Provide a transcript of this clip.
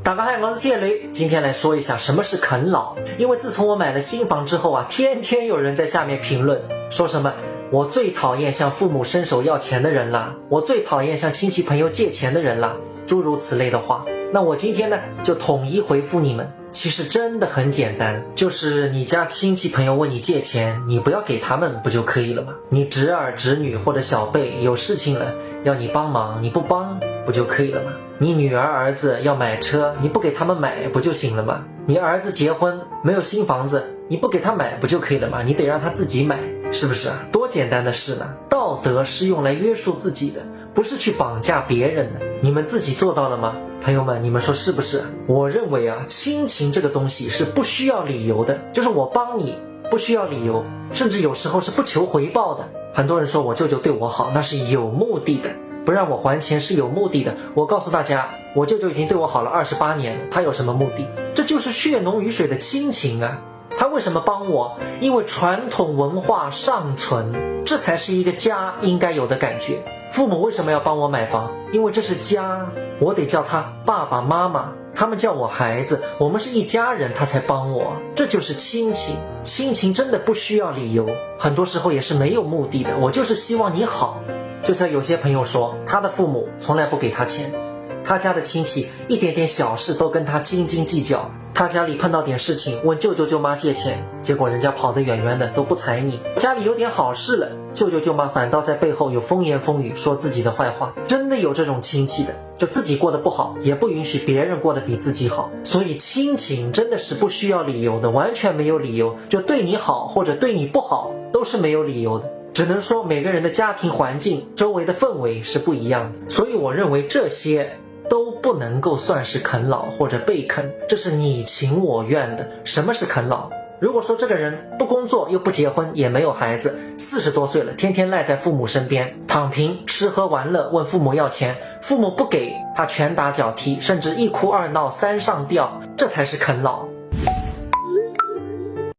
大家好，我是谢雷，今天来说一下什么是啃老。因为自从我买了新房之后啊，天天有人在下面评论，说什么我最讨厌向父母伸手要钱的人啦，我最讨厌向亲戚朋友借钱的人啦，诸如此类的话。那我今天呢，就统一回复你们。其实真的很简单，就是你家亲戚朋友问你借钱，你不要给他们不就可以了吗？你侄儿侄女或者小辈有事情了要你帮忙，你不帮不就可以了吗？你女儿儿子要买车，你不给他们买不就行了吗？你儿子结婚没有新房子，你不给他买不就可以了吗？你得让他自己买，是不是啊？多简单的事呢！道德是用来约束自己的，不是去绑架别人的。你们自己做到了吗？朋友们，你们说是不是？我认为啊，亲情这个东西是不需要理由的，就是我帮你不需要理由，甚至有时候是不求回报的。很多人说我舅舅对我好，那是有目的的，不让我还钱是有目的的。我告诉大家，我舅舅已经对我好了28年了，他有什么目的？这就是血浓于水的亲情啊！他为什么帮我？因为传统文化尚存，这才是一个家应该有的感觉。父母为什么要帮我买房？因为这是家，我得叫他爸爸妈妈，他们叫我孩子，我们是一家人，他才帮我，这就是亲情。亲情真的不需要理由，很多时候也是没有目的的，我就是希望你好。就像有些朋友说，他的父母从来不给他钱，他家的亲戚一点点小事都跟他斤斤计较，他家里碰到点事情问舅舅舅妈借钱，结果人家跑得远远的都不睬你。家里有点好事了，舅舅舅妈反倒在背后有风言风语说自己的坏话。真的有这种亲戚的，就自己过得不好也不允许别人过得比自己好。所以亲情真的是不需要理由的，完全没有理由，就对你好或者对你不好都是没有理由的。只能说每个人的家庭环境周围的氛围是不一样的，所以我认为这些都不能够算是啃老或者被啃，这是你情我愿的。什么是啃老？如果说这个人不工作又不结婚也没有孩子，40多岁了，天天赖在父母身边，躺平吃喝玩乐，问父母要钱，父母不给他拳打脚踢，甚至一哭二闹三上吊，这才是啃老。